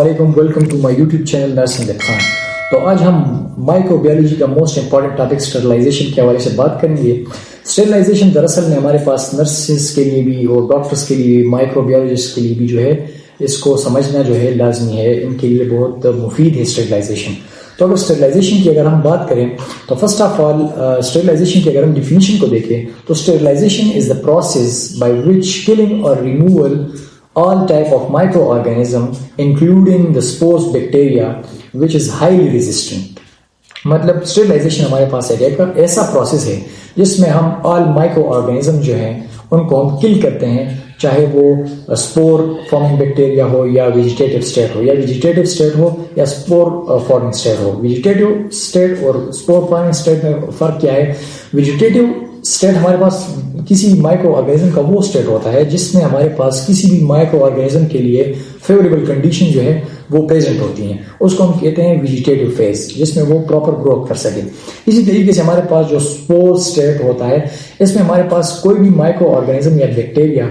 अस्सलामुअलैकुम, welcome to my YouTube channel nursing with Khan. तो आज हम माइक्रोबायोलॉजी का मोस्ट इंपॉर्टेंट टॉपिक स्टरलाइजेशन के हवाले से बात करेंगे। स्टरलाइजेशन दरअसल में हमारे पास नर्सेस के लिए भी और डॉक्टर्स के लिए, माइक्रोबायोलॉजिस्ट के लिए भी जो है इसको समझना जो है लाजमी है, इनके लिए बहुत मुफीद है स्टरलाइजेशन। तो अगर स्टरलाइजेशन की अगर हम बात करें तो फर्स्ट ऑफ ऑल स्टरलाइजेशन की अगर हम डिफिनीशन को देखें तो sterilisation is the process by which killing और removal all type of microorganism including the spores bacteria which is highly resistant। मतलब स्टेरिलाइजेशन हमारे पास एक ऐसा प्रोसेस है जिसमें हम ऑल माइक्रो ऑर्गेनिज्म जो है उनको हम किल करते हैं, चाहे वो स्पोर फॉर्मिंग बैक्टीरिया हो या वेजिटेटिव स्टेट हो, या स्पोर फॉर्मिंग स्टेट हो। वेजिटेटिव स्टेट और स्पोर फॉर्मिंग स्टेट में फर्क क्या है? वेजिटेटिव स्टेट हमारे पास किसी माइक्रो ऑर्गेनिज्म का वो स्टेट होता है जिसमें हमारे पास किसी भी माइक्रो ऑर्गेनिज्म के लिए फेवरेबल कंडीशन जो है वो प्रेजेंट होती हैं, उसको हम कहते हैं वेजिटेटिव फेज, जिसमें वो प्रॉपर ग्रो कर सके। इसी तरीके से हमारे पास जो स्पोर स्टेट होता है, इसमें हमारे पास कोई भी माइक्रो ऑर्गेनिज्म या बैक्टीरिया,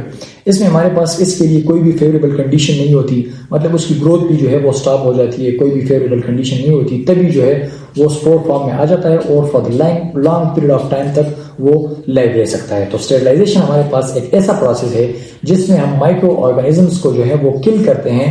इसमें हमारे पास इसके लिए कोई भी फेवरेबल कंडीशन नहीं होती, मतलब उसकी ग्रोथ भी जो है वो स्टॉप हो जाती है, कोई भी फेवरेबल कंडीशन नहीं होती, तभी जो है वो स्पोर फॉर्म में आ जाता है और for the long period of time तक वो लाइव रह सकता है। तो स्टेरिलाइजेशन हमारे पास एक ऐसा प्रोसेस है जिसमें हम माइक्रो ऑर्गेनिजम्स को जो है वो किल करते हैं,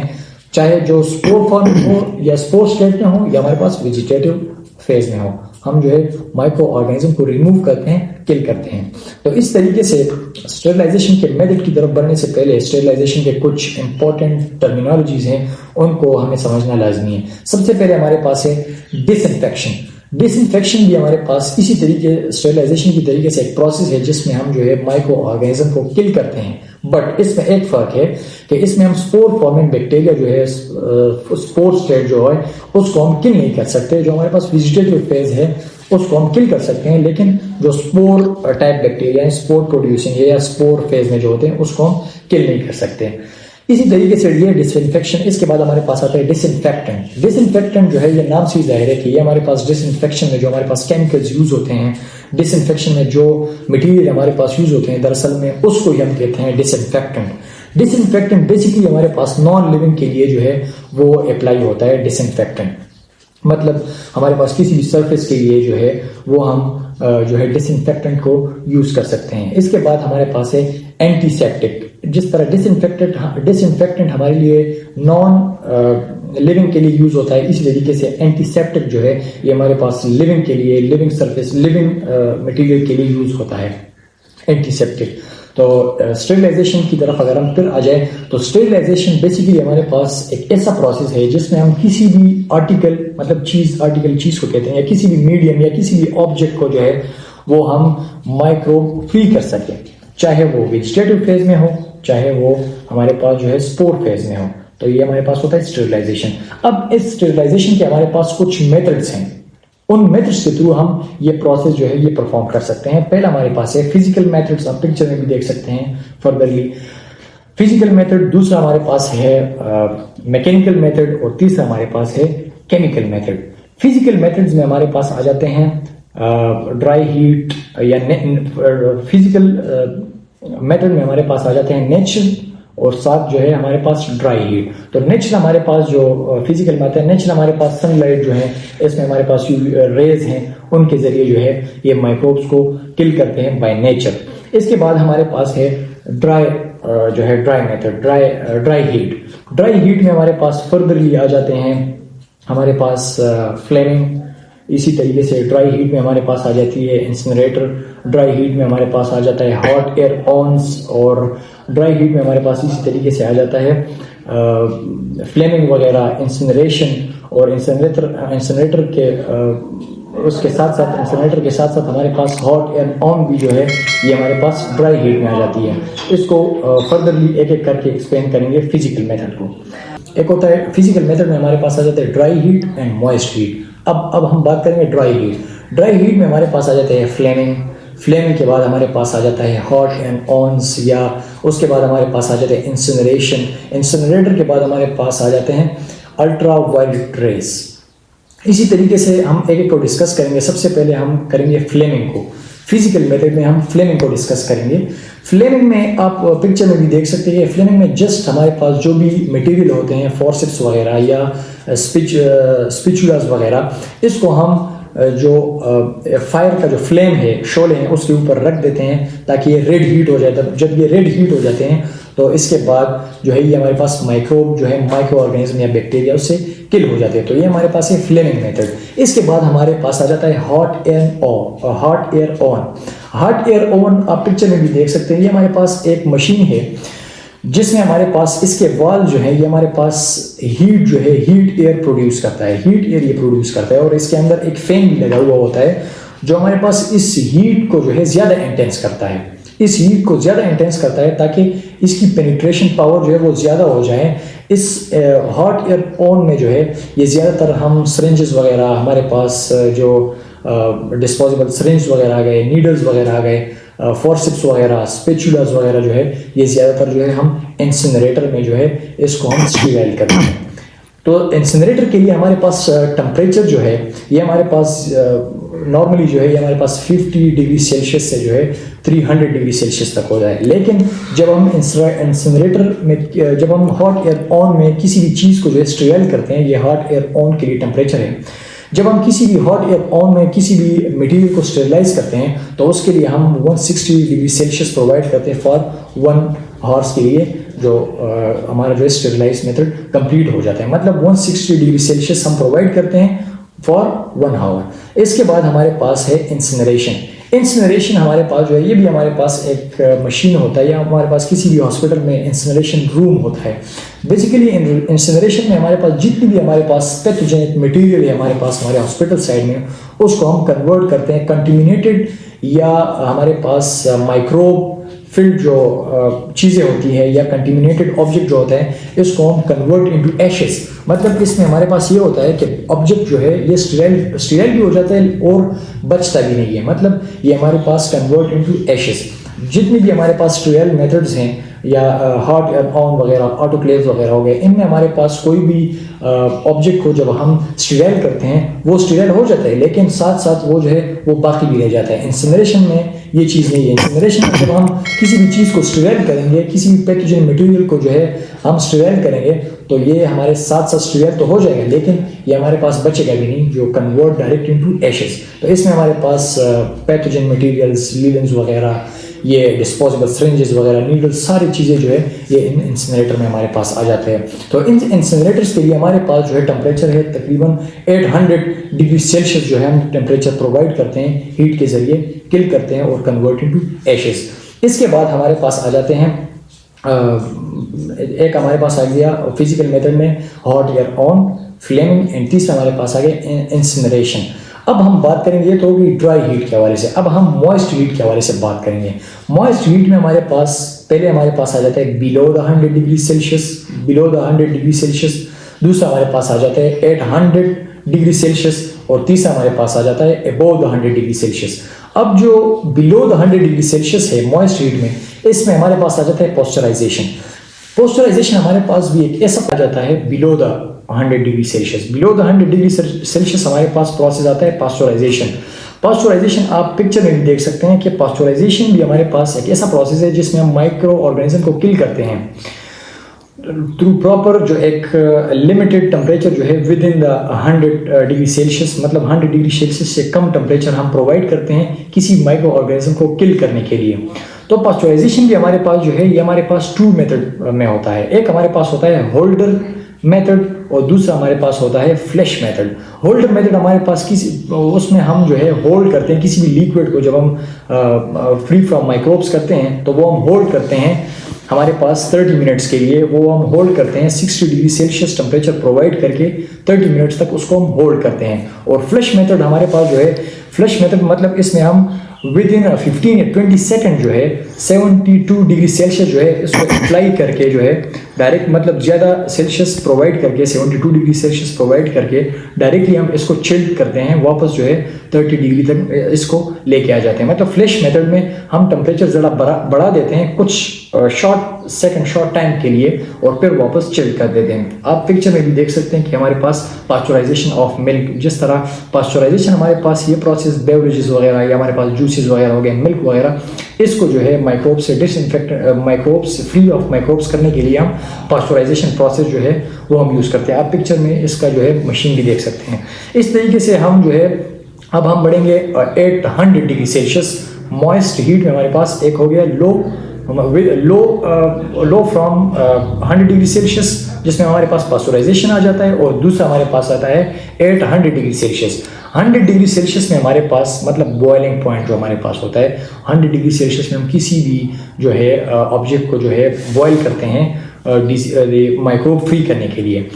चाहे जो स्पोर फॉर्म में हो या स्पोर स्टेट में हो या हमारे पास वेजिटेटिव फेज में हो, हम जो है माइक्रो ऑर्गेनिज्म को रिमूव करते हैं, किल करते हैं। तो इस तरीके से स्टेरिलाइजेशन के मेथड की तरफ बढ़ने से पहले स्टेरिलाइजेशन के कुछ इंपॉर्टेंट टर्मिनोलॉजीज हैं, उनको हमें समझना लाजमी है। सबसे पहले हमारे पास है डिसइंफेक्शन। डिसइंफेक्शन भी हमारे पास इसी तरीके स्टेरिलाइजेशन की तरीके से एक प्रोसेस है जिसमें हम जो है माइक्रो ऑर्गेनिज्म को किल करते हैं, बट इसमें एक फर्क है कि इसमें हम स्पोर फॉर्मिंग बैक्टीरिया जो है स्पोर स्टेट जो है उसको हम किल नहीं कर सकते। जो हमारे पास वेजिटेटिव फेज है उसको हम किल कर सकते हैं, लेकिन जो spore type bacteria spore producing है या स्पोर फेज में जो होते हैं उसको हम किल नहीं कर सकते। इसी तरीके से ये डिसइंफेक्शन। इसके बाद हमारे पास आता है डिसइंफेक्टेंट। डिसइंफेक्टेंट जो है ये नाम से जाहिर है कि ये हमारे पास डिसइंफेक्शन में जो हमारे पास केमिकल्स यूज होते हैं, डिसइंफेक्शन में जो मटेरियल हमारे पास यूज होते हैं, दरअसल में उसको ही हम कहते हैं डिसइंफेक्टेंट। डिसइंफेक्टेंट बेसिकली हमारे पास नॉन लिविंग के लिए जो है वो अप्लाई होता है डिसइंफेक्टेंट, मतलब हमारे पास किसी भी सरफेस के लिए जो है वो हम जो है डिसइंफेक्टेंट को यूज कर सकते हैं। इसके बाद हमारे पास है एंटीसेप्टिक। जिस तरह डिसइंफेक्टेंट हमारे लिए नॉन लिविंग के लिए यूज होता है, इसी तरीके से एंटीसेप्टिक जो है ये हमारे पास लिविंग के लिए, लिविंग सरफेस, लिविंग मटेरियल के लिए यूज होता है एंटीसेप्टिक। तो स्टेरिलाइजेशन की तरफ अगर हम फिर आ जाए तो स्टेरिलाइजेशन बेसिकली हमारे पास एक ऐसा प्रोसेस है जिसमें हम किसी भी आर्टिकल, मतलब चीज को कहते हैं, या किसी भी मीडियम या किसी भी ऑब्जेक्ट को जो है वो हम माइक्रो फ्री कर सकें, चाहे वो वेजिटेटिव फेज में हो, चाहे वो हमारे पास जो है स्पोर फेज में हो। तो ये हमारे पास होता है स्टेरिलाइजेशन। अब इस स्टेरिलाइजेशन के हमारे पास कुछ मेथड्स हैं, उन मेथड्स के थ्रू हम ये प्रोसेस जो है ये परफॉर्म कर सकते हैं। पहला हमारे पास है फिजिकल मेथड्स, आप पिक्चर में भी देख सकते हैं फर्दरली फिजिकल मेथड। दूसरा हमारे पास है मैकेनिकल मेथड और तीसरा हमारे पास है केमिकल मेथड। फिजिकल मेथड्स में हमारे पास आ जाते हैं ड्राई हीट, या फिजिकल मेथड में हमारे पास आ जाते हैं नेचुरल और साथ जो है हमारे पास ड्राई हीट। तो नेचुरल हमारे पास जो फिजिकल मेथड है, नेचुरल हमारे पास सनलाइट जो है, इसमें हमारे पास रेज हैं, उनके जरिए जो है ये माइक्रोब्स को किल करते हैं बाय नेचर। इसके बाद हमारे पास है ड्राई जो है dry method, dry heat. Dry heat में हमारे पास फर्दरली आ जाते हैं हमारे पास फ्लेमिंग। इसी तरीके से ड्राई हीट में हमारे पास आ जाती है इंसिनरेटर। ड्राई हीट में हमारे पास आ जाता है हॉट एयर ऑन्स, और ड्राई हीट में हमारे पास इसी तरीके से आ जाता है फ्लेमिंग वगैरह, इंसिनरेशन। और इंसिनरेटर के उसके साथ साथ इंसिनरेटर के साथ साथ हमारे पास हॉट एयर ऑन भी जो है ये हमारे पास ड्राई हीट में आ जाती है। इसको फर्दरली एक एक करके एक्सप्लेन करेंगे फिजिकल मेथड को। एक होता है फिजिकल मेथड में हमारे पास आ जाता है dry heat and moist heat. अब हम बात करेंगे ड्राई हीट। ड्राई हीट में हमारे पास आ जाते हैं फ्लेमिंग के बाद हमारे पास आ जाता है हॉट एंड ऑन्स, या उसके बाद हमारे पास आ जाते हैं इंसिनरेशन। इंसिनरेटर के बाद हमारे पास आ जाते हैं अल्ट्रा वायलेट रेज। इसी तरीके से हम एक एक को डिस्कस करेंगे। सबसे पहले हम करेंगे फ्लेमिंग को। फिजिकल मेथड में हम फ्लेमिंग को डिस्कस करेंगे। फ्लेमिंग में आप पिक्चर में भी देख सकते हैं कि फ्लेमिंग में जस्ट हमारे पास जो भी मटेरियल होते हैं, फोर्सेप्स वगैरह या स्पिचुलास वगैरह, इसको हम जो फायर का जो फ्लेम है, शोले हैं, उसके ऊपर रख देते हैं ताकि ये रेड हीट हो जाए। जब ये रेड हीट हो जाते हैं तो इसके बाद जो है ये हमारे पास माइक्रोब जो है, माइक्रो ऑर्गेनिज्म या बैक्टीरिया, उससे किल हो जाते हैं। तो ये हमारे पास है फ्लेमिंग मेथड। इसके बाद हमारे पास आ जाता है hot air oven. Hot air oven आप पिक्चर में भी देख सकते हैं। ये हमारे पास एक मशीन है जिसमें हमारे पास इसके वाल जो है, ये हमारे पास हीट जो है, हीट एयर प्रोड्यूस करता है, हीट एयर ये प्रोड्यूस करता है। और इसके अंदर एक फैन भी लगा हुआ होता है जो हमारे पास इस हीट को जो है ज़्यादा इंटेंस करता है, इस हीट को ज़्यादा इंटेंस करता है ताकि इसकी पेनिट्रेशन पावर जो है वो ज़्यादा हो जाए। इस हॉट एयर ओवन में जो है ये ज़्यादातर हम सिरिंजेस वगैरह, हमारे पास जो डिस्पोजेबल सिरिंज वगैरह आ गए, नीडल्स वगैरह आ गए, फोर्सेप्स वगैरह, स्पेचुलास वगैरह जो है, ये ज़्यादातर जो है हम इंसिनरेटर में जो है इसको हम स्टीराइल करते हैं। तो इंसिनरेटर के लिए हमारे पास टेम्परेचर जो है ये हमारे पास नॉर्मली जो है ये हमारे पास 50 डिग्री सेल्सियस से जो है 300 डिग्री सेल्सियस तक हो जाए। लेकिन जब हम इंसिनरेटर में, जब हम हॉट एयर ओवन में किसी भी चीज़ को जो है स्टीराइल करते हैं, ये हॉट एयर ओवन के लिए टेम्परेचर है। जब हम किसी भी हॉट एयर ओवन में किसी भी मटेरियल को स्टेरिलाइज करते हैं तो उसके लिए हम 160 डिग्री सेल्सियस प्रोवाइड करते हैं फॉर 1 आवर्स के लिए, जो हमारा जो स्टेरिलाइज मेथड कंप्लीट हो जाता है। मतलब 160 डिग्री सेल्सियस हम प्रोवाइड करते हैं फॉर 1 आवर। इसके बाद हमारे पास है इंसिनरेशन। इंसिनरेशन हमारे पास जो है ये भी हमारे पास एक मशीन होता है, या हमारे पास किसी भी हॉस्पिटल में इंसिनरेशन रूम होता है। बेसिकली इंसिनरेशन में हमारे पास जितनी भी हमारे पास पैथोजेनिक मटेरियल है हमारे पास हमारे हॉस्पिटल साइड में, उसको हम कन्वर्ट करते हैं कंटेमिनेटेड या हमारे पास माइक्रोब फिल्ड जो चीज़ें होती हैं या कंटेमिनेटेड ऑब्जेक्ट जो होता है, इसको हम कन्वर्ट इनटू एशेस। मतलब इसमें हमारे पास ये होता है कि ऑब्जेक्ट जो है ये स्टीराइल भी हो जाता है और बचता भी नहीं है। मतलब ये हमारे पास कन्वर्ट इनटू एशेस। जितनी भी हमारे पास स्टीराइल मेथड्स हैं या हॉट एयर ओवन वगैरह, ऑटोक्लेव्स वगैरह हो गए, इनमें हमारे पास कोई भी ऑब्जेक्ट को जब हम स्टीराइल करते हैं वो स्टीराइल हो जाता है, लेकिन साथ साथ वो जो है वो बाकी भी रह जाता है। इंसिनरेशन में ये चीज़ नहीं है। इंसिनरेशन में जब हम किसी भी चीज़ को स्टीराइल करेंगे, किसी भी पैथोजेनिक मटेरियल को जो है हम स्टीराइल करेंगे, तो ये हमारे साथ साथ स्टीराइल तो हो जाएगा, लेकिन ये हमारे पास बचेगा भी नहीं, जो कन्वर्ट डायरेक्ट इनटू एशेस। तो इसमें हमारे पास पैथोजेनिक मटेरियल्स, लीवेंस वगैरह, ये डिस्पोजेबल सिरिंजेस वगैरह, नीडल्स, सारी चीज़ें जो है ये इन इंसिनरेटर में हमारे पास आ जाते हैं। तो इन इंसिनरेटर्स के लिए हमारे पास जो है टेम्परेचर है तकरीबन 800 डिग्री सेल्सियस जो है हम टेम्परेचर प्रोवाइड करते हैं, हीट के ज़रिए किल करते हैं और कन्वर्ट इनटू एशेस। इसके बाद हमारे पास आ जाते हैं एक हमारे पास आ गया फिजिकल मेथड में hot air oven, flaming, and तीसरा हमारे पास आ गया इंसिनरेशन। अब हम बात करेंगे, तो होगी ड्राई हीट के हवाले से। अब हम मॉइस्ट हीट के हवाले से बात करेंगे। मॉइस्ट हीट में हमारे पास पहले हमारे पास आ जाता है below the 100 degree Celsius, below the 100 degree Celsius. दूसरा हमारे पास आ जाता है 800 डिग्री सेल्सियस, और तीसरा हमारे पास आ जाता है अबोव द 100 डिग्री सेल्सियस। अब जो बिलो द 100 डिग्री सेल्सियस है मॉइस्ट हीट में, इसमें हमारे पास आ जाता है पॉस्चराइजेशन। पॉस्चराइजेशन हमारे पास भी एक ऐसा आ जाता है below the 100 degree Celsius. Below the 100 degree Celsius हमारे पास प्रोसेस आता है पास्चराइजेशन। पास्चराइजेशन आप पिक्चर में भी देख सकते हैं कि पास्चराइजेशन भी हमारे पास एक ऐसा प्रोसेस है जिसमें हम माइक्रो ऑर्गेनिज्म को किल करते हैं थ्रू प्रॉपर जो एक लिमिटेड टेम्परेचर जो है with in the 100 degree Celsius, मतलब 100 डिग्री सेल्सियस से कम टेम्परेचर हम प्रोवाइड करते हैं किसी माइक्रो ऑर्गेनिज्म को किल करने के लिए। तो पास्चराइजेशन भी हमारे पास जो है ये हमारे पास 2 मेथड में होता है। एक हमारे पास होता है होल्डर मेथड और दूसरा हमारे पास होता है फ्लैश मेथड। होल्डर मेथड हमारे पास उसमें हम जो है होल्ड करते हैं किसी भी लिक्विड को, जब हम फ्री फ्रॉम माइक्रोब्स करते हैं तो वो हम होल्ड करते हैं हमारे पास 30 मिनट्स के लिए। वो हम होल्ड करते हैं 60 डिग्री सेल्सियस टेम्परेचर प्रोवाइड करके 30 मिनट्स तक उसको हम होल्ड करते हैं। और फ्लैश मेथड हमारे पास जो है, फ्लैश मेथड मतलब इसमें हम विद इन 15 या 20 सेकेंड जो है 72 डिग्री सेल्सियस जो है इसको अप्लाई करके जो है डायरेक्ट, मतलब ज़्यादा सेल्सियस प्रोवाइड करके 72 डिग्री सेल्सियस प्रोवाइड करके डायरेक्टली हम इसको चिल्ड करते हैं, वापस जो है 30 डिग्री तक इसको लेके आ जाते हैं। मतलब फ्लैश मेथड में हम टेम्परेचर ज़रा बढ़ा देते हैं कुछ शॉर्ट टाइम के लिए और फिर वापस चिल्ड कर देते हैं। आप पिक्चर में भी देख सकते हैं कि हमारे पास पास्चराइजेशन ऑफ मिल्क, जिस तरह पास्चराइजेशन हमारे पास ये प्रोसेस प्रोसेस बेवरेजेस वगैरह या हमारे पास जूसेस वगैरह हो गए, मिल्क वगैरह, इसको जो है माइक्रोब से माइक्रोब्स फ्री ऑफ माइक्रोब्स करने के लिए हम पास्चराइजेशन प्रोसेस जो है वो हम यूज़ करते हैं। आप पिक्चर में इसका जो है मशीन भी देख सकते हैं। इस तरीके से हम जो है अब हम बढ़ेंगे 800 डिग्री सेल्सियस मॉइस्ट हीट में। हमारे पास एक हो गया लो फ्रॉम 100 डिग्री सेल्सियस जिसमें हमारे पास पास्चराइजेशन आ जाता है, और दूसरा हमारे पास आता है 800 डिग्री सेल्सियस। 100 डिग्री सेल्सियस में हमारे पास मतलब बॉइलिंग पॉइंट जो हमारे पास होता है, 100 डिग्री सेल्सियस में हम किसी भी जो है ऑब्जेक्ट को जो है बॉयल करते हैं माइक्रोब फ्री करने के लिए।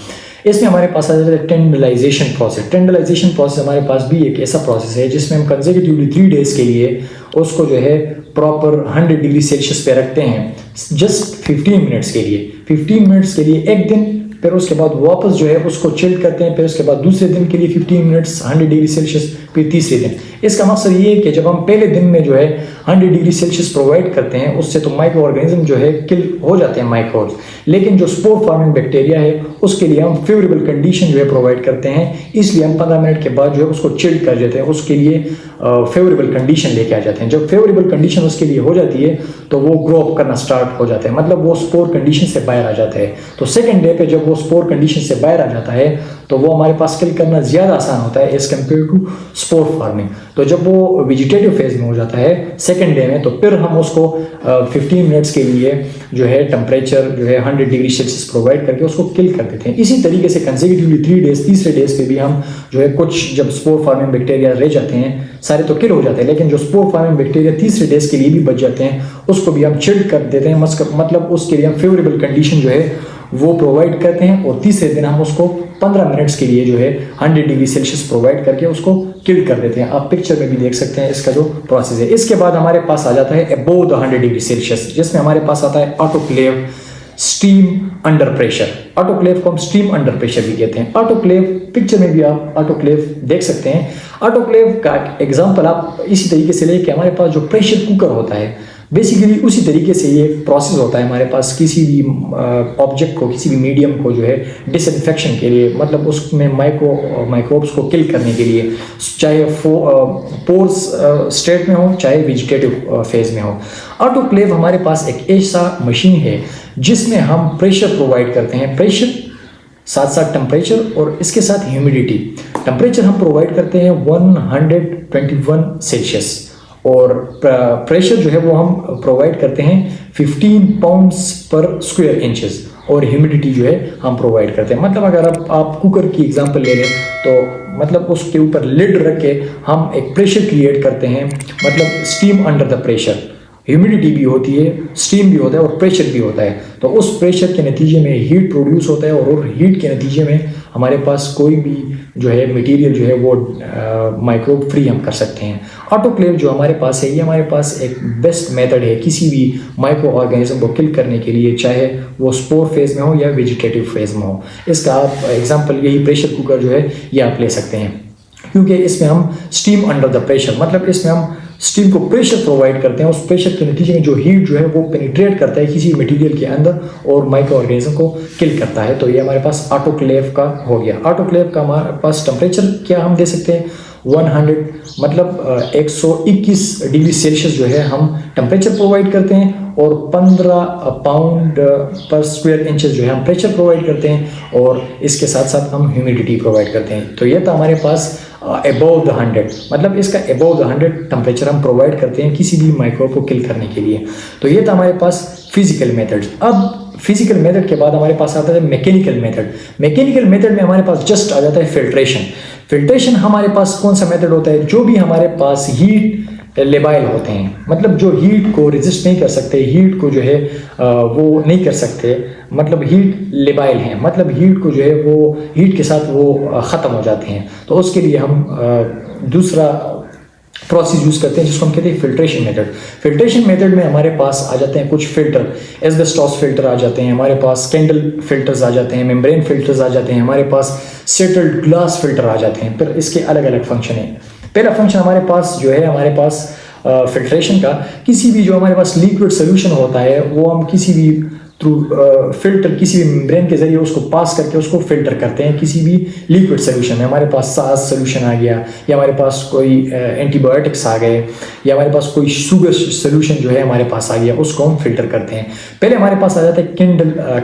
इसमें हमारे पास आ जाता है टेंडलाइजेशन प्रोसेस। टेंडलाइजेशन प्रोसेस हमारे पास भी एक ऐसा प्रोसेस है जिसमें हम कंसेक्यूटिवली 3 डेज के लिए उसको जो है प्रॉपर 100 डिग्री सेल्सियस पे रखते हैं, जस्ट 15 मिनट्स के लिए। 15 मिनट्स के लिए एक दिन, फिर उसके बाद वापस जो है उसको चिल करते हैं, फिर उसके बाद दूसरे दिन के लिए 15 मिनट्स 100 डिग्री सेल्सियस, फिर तीसरे दिन। इसका मकसद ये है कि जब हम पहले दिन में जो है 100 डिग्री सेल्सियस प्रोवाइड करते हैं, उससे तो माइक्रो ऑर्गेनिज्म जो है किल हो जाते हैं माइक्रोब्स, लेकिन जो स्पोर फॉर्मिंग बैक्टीरिया है उसके लिए हम फेवरेबल कंडीशन जो है प्रोवाइड करते हैं। इसलिए हम 15 मिनट के बाद जो है उसको चिल्ड कर देते हैं, उसके लिए फेवरेबल कंडीशन लेके आ जाते हैं। जब फेवरेबल कंडीशन उसके लिए हो जाती है तो वो ग्रो अप करना स्टार्ट हो जाता है, मतलब वो स्पोर कंडीशन से बाहर आ जाता है। तो सेकेंड डे पे जब वो स्पोर कंडीशन से बाहर आ जाता है तो वो हमारे पास किल करना ज़्यादा आसान होता है as compare to spore forming. तो जब वो वेजिटेटिव फेज में हो जाता है सेकेंड डे में, तो फिर हम उसको 15 मिनट्स के लिए जो है टेम्परेचर जो है 100 डिग्री सेल्सियस प्रोवाइड करके उसको किल कर देते हैं। इसी तरीके से कंसेक्यूटिवली 3 डेज, तीसरे डेज पे भी हम जो है कुछ जब स्पोर फार्मिंग बैक्टीरिया रह जाते हैं, सारे तो किल हो जाते हैं, लेकिन जो स्पोर फार्मिंग बैक्टीरिया तीसरे डेज के लिए भी बच जाते हैं उसको भी हम चिल्ड कर देते हैं। मतलब उसके लिए हम फेवरेबल कंडीशन जो है वो प्रोवाइड करते हैं, और तीसरे दिन हम उसको 15 मिनट्स के लिए जो है 100 डिग्री सेल्सियस प्रोवाइड करके उसको किल कर देते हैं। आप पिक्चर में भी देख सकते हैं इसका जो प्रोसेस है। इसके बाद हमारे पास आ जाता है अबोव द 100 डिग्री सेल्सियस, जिसमें हमारे पास आता है autoclave steam under pressure. Autoclave को हम स्टीम अंडर प्रेशर भी कहते हैं। ऑटोक्लेव पिक्चर में भी आप ऑटोक्लेव देख सकते हैं। ऑटोक्लेव का एग्जांपल आप इसी तरीके से लेके, हमारे पास जो प्रेशर कुकर होता है बेसिकली उसी तरीके से ये प्रोसेस होता है हमारे पास किसी भी ऑब्जेक्ट को, किसी भी मीडियम को जो है डिसइंफेक्शन के लिए, मतलब उसमें माइक्रोब्स को किल करने के लिए, चाहे पोर्स स्टेट में हो चाहे वेजिटेटिव फेज में हो। ऑटोक्लेव हमारे पास एक ऐसा मशीन है जिसमें हम प्रेशर प्रोवाइड करते हैं, प्रेशर साथ साथ टेम्परेचर और इसके साथ ह्यूमिडिटी। टेम्परेचर हम प्रोवाइड करते हैं 121 सेल्सियस, और प्रेशर जो है वो हम प्रोवाइड करते हैं 15 पाउंड्स पर स्क्वायर इंचेस, और ह्यूमिडिटी जो है हम प्रोवाइड करते हैं। मतलब अगर आप कुकर की एग्जांपल ले लें तो मतलब उसके ऊपर लिड रख के हम एक प्रेशर क्रिएट करते हैं, मतलब steam under the pressure. Humidity भी होती है, स्टीम भी होता है और प्रेशर भी होता है। तो उस प्रेशर के नतीजे में हीट प्रोड्यूस होता है, और हीट के नतीजे में हमारे पास कोई भी जो है मटेरियल जो है वो माइक्रोब फ्री हम कर सकते हैं। ऑटोक्लेव जो हमारे पास है ये हमारे पास एक बेस्ट मेथड है किसी भी माइक्रो ऑर्गेनिज्म को किल करने के लिए, चाहे वो स्पोर फेज में हो या वेजिटेटिव फेज में हो। इसका आप एग्जांपल यही प्रेशर कुकर जो है ये आप ले सकते हैं, क्योंकि इसमें हम स्टीम अंडर द प्रेशर, मतलब इसमें हम स्टीम को प्रेशर प्रोवाइड करते हैं। उस प्रेशर के नतीजे में जो हीट जो है वो पेनिट्रेट करता है किसी मटेरियल के अंदर और माइक्रो ऑर्गेनिज्म को किल करता है। तो ये हमारे पास ऑटोक्लेव का हो गया। ऑटोक्लेव का हमारे पास टेम्परेचर क्या हम दे सकते हैं 100, मतलब 121 डिग्री सेल्सियस जो है हम टेम्परेचर प्रोवाइड करते हैं, और 15 पाउंड पर स्क्वायर इंचेस जो है हम प्रेशर प्रोवाइड करते हैं, और इसके साथ साथ हम ह्यूमिडिटी प्रोवाइड करते हैं। तो ये था हमारे पास अबोव द 100, मतलब इसका अबोव द 100 टेम्परेचर हम प्रोवाइड करते हैं किसी भी माइक्रोब को किल करने के लिए। तो ये था हमारे पास फिजिकल मेथड्स। अब फिजिकल मेथड के बाद हमारे पास आता है मैकेनिकल मेथड। मैकेनिकल मेथड में हमारे पास जस्ट आ जाता है फिल्ट्रेशन। फिल्ट्रेशन हमारे पास कौन सा मेथड होता है, जो भी हमारे पास हीट लेबाइल होते हैं, मतलब जो हीट को रेजिस्ट नहीं कर सकते, हीट को जो है वो नहीं कर सकते, मतलब हीट लेबाइल हैं, मतलब हीट को जो है वो हीट के साथ वो ख़त्म हो जाते हैं। तो उसके लिए हम दूसरा प्रोसेस यूज़ करते हैं जिसको हम कहते हैं फिल्ट्रेशन मेथड। फिल्ट्रेशन मेथड में हमारे पास आ जाते हैं कुछ फिल्टर, एस्बेस्टॉस फिल्टर आ जाते हैं, हमारे पास कैंडल फिल्टर्स आ जाते हैं, मेम्ब्रेन फिल्टर्स आ जाते हैं, हमारे पास सेटल्ड ग्लास फिल्टर आ जाते हैं। फिर इसके अलग अलग फंक्शन हैं। पहला फंक्शन हमारे पास जो है, हमारे पास फिल्ट्रेशन का, किसी भी जो हमारे पास लिक्विड सोल्यूशन होता है वो हम किसी भी थ्रू फिल्टर किसी भी मेम्ब्रेन के जरिए उसको पास करके उसको फिल्टर करते हैं किसी भी लिक्विड सोल्यूशन में। हमारे पास सास सोल्यूशन आ गया, या हमारे पास कोई एंटीबायोटिक्स आ गए, या हमारे पास कोई शुगर सोल्यूशन जो है हमारे पास आ गया, उसको हम फिल्टर करते हैं। पहले हमारे पास आ जाता है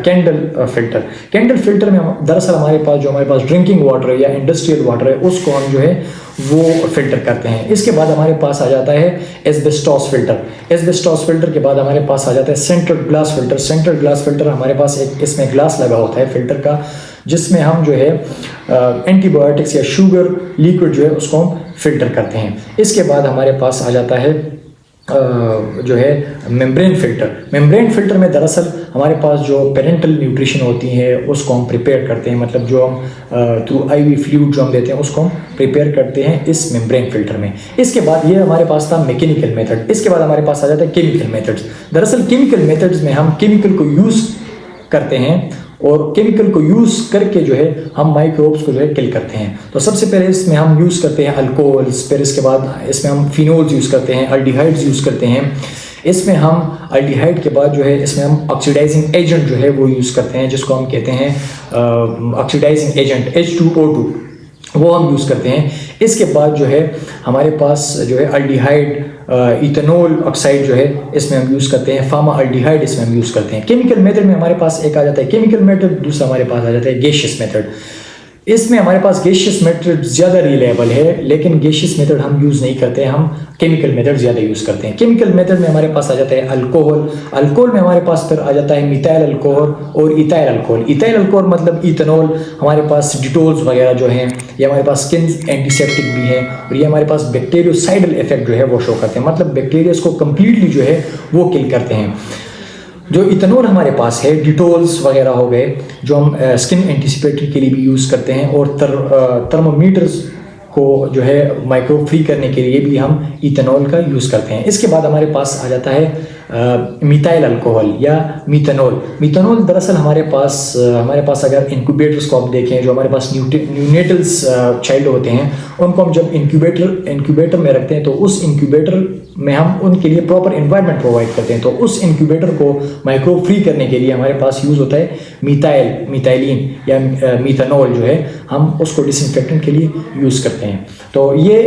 कैंडल फिल्टर। कैंडल फिल्टर में दरअसल हमारे पास जो हमारे पास ड्रिंकिंग वाटर है या इंडस्ट्रियल वाटर है उसको हम जो है वो फिल्टर करते हैं। इसके बाद हमारे पास आ जाता है एस्बेस्टॉस फिल्टर। एस्बेस्टॉस फिल्टर के बाद हमारे पास आ जाता है central glass filter. Central glass filter हमारे पास एक इसमें ग्लास लगा होता है फिल्टर का, जिसमें हम जो है एंटीबायोटिक्स या शुगर लिक्विड जो है उसको हम फिल्टर करते हैं। इसके बाद हमारे पास आ जाता है जो है मेम्ब्रेन फिल्टर। मेम्ब्रेन फिल्टर में दरअसल हमारे पास जो पेरेंटल न्यूट्रिशन होती है उसको हम प्रिपेयर करते हैं, मतलब जो हम थ्रू आईवी फ्लूइड जो हम देते हैं उसको हम प्रिपेयर करते हैं इस मेम्ब्रेन फिल्टर में। इसके बाद ये हमारे पास था मैकेनिकल मेथड। इसके बाद हमारे पास आ जाता है केमिकल मेथड्स। दरअसल केमिकल मेथड्स में हम केमिकल को यूज़ करते हैं और केमिकल को यूज़ करके जो है हम माइक्रोब्स को जो है किल करते हैं। तो सबसे पहले इसमें हम यूज़ करते हैं अल्कोहल्स, फिर इसके बाद इसमें हम फिनोल्स यूज़ करते हैं, अल्डिहाइड्स यूज़ करते हैं। इसमें हम अल्डिहाइड के बाद जो है इसमें हम ऑक्सीडाइजिंग एजेंट जो है वो यूज़ करते हैं, जिसको हम कहते हैं ऑक्सीडाइजिंग एजेंट H2O2, वो हम यूज़ करते हैं। इसके बाद जो है हमारे पास जो है अल्डिहाइड इथेनॉल ऑक्साइड जो है इसमें हम यूज़ करते हैं, फार्मा अल्डिहाइड इसमें हम यूज़ करते हैं। केमिकल मेथड में हमारे पास एक आ जाता है केमिकल मेथड, दूसरा हमारे पास आ जाता है गैसियस मेथड। इसमें हमारे पास गैसियस मेथड ज़्यादा रिलायबल है, लेकिन गैसियस मेथड हम यूज़ नहीं करते हैं, हम केमिकल मेथड ज़्यादा यूज़ करते हैं। केमिकल मेथड में हमारे पास आ जाता है अल्कोहल। अल्कोहल में हमारे पास फिर आ जाता है मिथाइल अल्कोहल और इथाइल अल्कोहल। इथाइल अल्कोहल मतलब इथेनॉल। हमारे पास डिटोल्स वगैरह जो हैं, ये हमारे पास स्किन एंटीसेप्टिक भी है, और ये हमारे पास बैक्टीरियोसाइडल इफेक्ट जो है वो शो करते हैं, मतलब बैक्टीरियाज को कम्प्लीटली जो है वो किल करते हैं। जो इथेनॉल हमारे पास है, डिटोल्स वगैरह हो गए जो हम स्किन एंटीसिपेटरी के लिए भी यूज़ करते हैं, और थर्मोमीटर्स को जो है माइक्रोब फ्री करने के लिए भी हम इथेनॉल का यूज़ करते हैं। इसके बाद हमारे पास आ जाता है मिथाइल अल्कोहल या मीथेनॉल। मीथेनॉल दरअसल हमारे पास अगर इंक्यूबेटर्स को आप देखें, जो हमारे पास न्यूनेटल्स चाइल्ड होते हैं, उनको हम जब इंक्यूबेटर में रखते हैं तो उस इंक्यूबेटर में हम उनके लिए प्रॉपर एनवायरनमेंट प्रोवाइड करते हैं। तो उस इंक्यूबेटर को माइक्रोब फ्री करने के लिए हमारे पास यूज़ होता है मिथाइलिन या मीथेनॉल जो है, हम उसको डिसइंफेक्टेंट के लिए यूज़ करते हैं। तो ये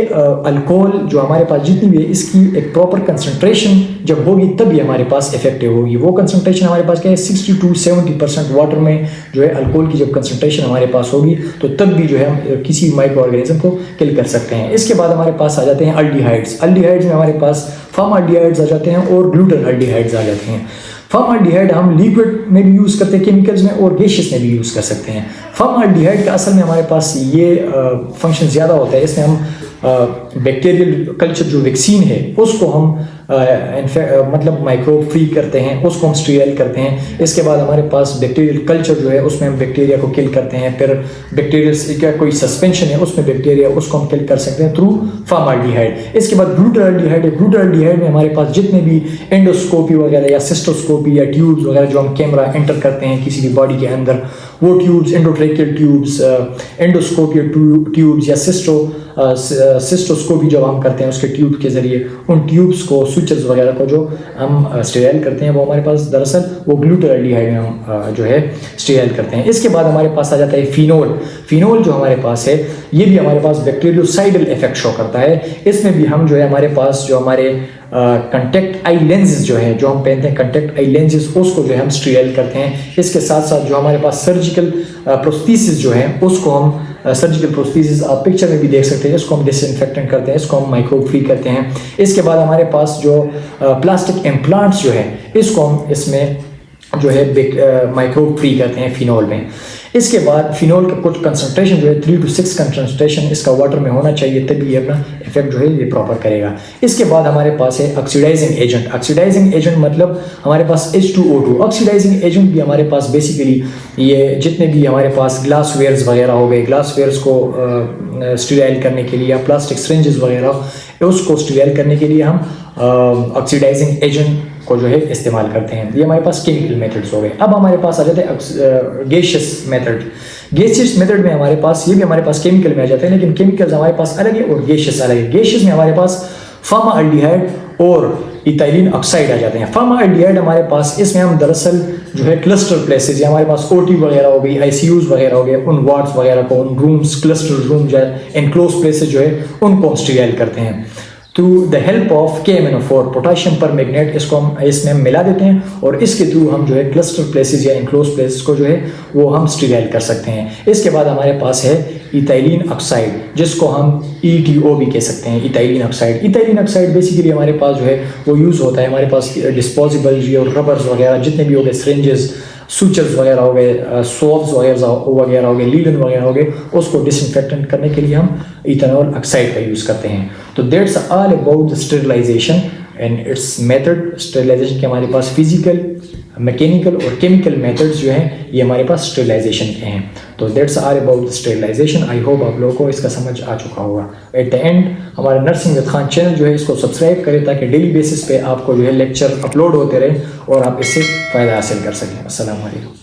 अल्कोहल जो हमारे पास जितनी भी है, इसकी एक प्रॉपर कंसंट्रेशन जब होगी तभी हमारे पास इफेक्टिव होगी। वो कंसंट्रेशन हमारे पास क्या है, 60 to 70% वाटर में जो है अल्कोहल की जब कंसंट्रेशन हमारे पास होगी तो तब भी जो है हम किसी माइक्रो ऑर्गेनिज्म को किल कर सकते हैं। इसके बाद हमारे पास आ जाते हैं अल्डिहाइड्स। अल्डिहाइड्स में हमारे पास फॉर्मल्डिहाइड्स आ जाते हैं और ग्लूटन अल्डिहाइड्स आ जाते हैं। फॉर्मल्डिहाइड हम लिक्विड में भी यूज़ करते हैं केमिकल्स में, और गैसियस में भी यूज़ कर सकते हैं। फॉर्मल्डिहाइड का असल में हमारे पास ये फंक्शन ज़्यादा होता है, इसमें हम बैक्टीरियल कल्चर जो वैक्सीन है उसको हम मतलब माइक्रोब फ्री करते हैं, उसको हम स्टीराइल करते हैं। इसके बाद हमारे पास बैक्टीरियल कल्चर जो है उसमें हम बैक्टीरिया को किल करते हैं। फिर बैक्टीरियल क्या कोई सस्पेंशन है उसमें बैक्टीरिया, उसको हम किल कर सकते हैं थ्रू फॉर्मल्डिहाइड। इसके बाद ग्लूटाल्डिहाइड है। ग्लूटाल्डिहाइड में हमारे पास जितने भी एंडोस्कोपी वगैरह या सिस्टोस्कोपी या ट्यूब्स वगैरह जो हम कैमरा एंटर करते हैं किसी भी बॉडी के अंदर, वो ट्यूब्स, एंडोट्रेकियल ट्यूब्स, एंडोस्कोपियल ट्यूब्स या सिस्टोस्कोपी जब हम करते हैं उसके ट्यूब के जरिए, उन ट्यूब्स को, स्विचेस वगैरह को जो हम स्टेराइल करते हैं, वो हमारे पास दरअसल वो ग्लूटाल्डिहाइड में हम जो है स्टेराइल करते हैं। इसके बाद हमारे पास आ जाता है फिनोल। फिनोल जो हमारे पास है ये भी हमारे पास बैक्टीरियोसाइडल इफेक्ट शो करता है। इसमें भी हम जो है हमारे पास जो हमारे कंटेक्ट आई लेंसेज जो है, जो हम पहनते हैं कंटेक्ट आई लेंसेज, उसको जो है हम स्टीराइल करते हैं। इसके साथ साथ जो हमारे पास सर्जिकल प्रोस्थेसिस जो है उसको हम सर्जिकल प्रोस्थेसिस आप पिक्चर में भी देख सकते हैं, इसको हम डिसइंफेक्टेंट करते हैं, इसको हम माइक्रोब फ्री करते हैं। इसके बाद हमारे पास जो प्लास्टिक इम्प्लांट्स जो है इसको हम इसमें जो है माइक्रोब फ्री करते हैं फिनोल में। इसके बाद फिनोल का कुछ कंसंट्रेशन जो है 3 to 6 कंसंट्रेशन इसका वाटर में होना चाहिए, तभी ये अपना इफेक्ट जो है ये प्रॉपर करेगा। इसके बाद हमारे पास है ऑक्सीडाइजिंग एजेंट। ऑक्सीडाइजिंग एजेंट मतलब हमारे पास H2O2। ऑक्सीडाइजिंग एजेंट भी हमारे पास बेसिकली ये जितने भी हमारे पास ग्लास वेयर्स वगैरह हो गए, ग्लास वेयर्स को स्टीराइल करने के लिए या प्लास्टिक सिरिंजेस वगैरह उसको स्टीराइल करने के लिए हम ऑक्सीडाइजिंग एजेंट को जो है इस्तेमाल करते हैं। ये हमारे पास केमिकल मेथड्स हो गए। अब हमारे पास आ जाते हैं गैसियस मेथड। गैसियस मेथड में हमारे पास ये भी हमारे पास केमिकल में आ जाते हैं, लेकिन केमिकल्स हमारे पास अलग है और गैसियस अलग है। गैसियस में हमारे पास फॉर्मल्डिहाइड और इथाइलिन ऑक्साइड आ जाते हैं। फॉर्माल्डिहाइड हमारे पास, इसमें हम दरअसल जो है क्लस्टर प्लेसेस या हमारे पास ओटी वगैरह हो गई, आईसीयूज वगैरह हो गए, उन वार्ड्स वगैरह को, उन रूम्स, क्लस्टर रूम जो है, एनक्लोज प्लेसेस जो है उनको स्टीराइल करते हैं through the help of KMnO4 potassium पर मैग्नेट। इसको हम इसमें मिला देते हैं और इसके थ्रू हम जो है क्लस्टर प्लेसेस या एनक्लोज प्लेसेस को जो है वो हम स्टीराइल कर सकते हैं। इसके बाद हमारे पास है इथाइलिन ऑक्साइड, जिसको हम ETO भी कह सकते हैं, ethylene oxide. Ethylene oxide basically हमारे पास जो है वो यूज़ होता है हमारे पास डिस्पोजेबल जो रबर्स वगैरह जितने भी हो गए, सिरिंजेस, सूचर्स वगैरह हो गए, स्वॉब्स वगैरह हो गए, लीलन वगैरह हो गए, उसको डिसइंफेक्टेंट करने के लिए हम इथेनॉल ऑक्साइड का यूज़ करते हैं। तो that's all about the sterilisation and its method. Sterilisation के हमारे पास फिजिकल, मैकेनिकल और केमिकल मेथड्स जो हैं ये हमारे पास स्टेरिलाइजेशन के हैं। तो that's are about the sterilisation. I hope आप लोगों को इसका समझ आ चुका होगा। एट द एंड हमारे नर्सिंग विद खान चैनल जो है इसको सब्सक्राइब करें ताकि डेली बेसिस पे आपको जो है लेक्चर अपलोड होते रहे और आप इससे फ़ायदा हासिल कर सकें। अस्सलाम वालेकुम।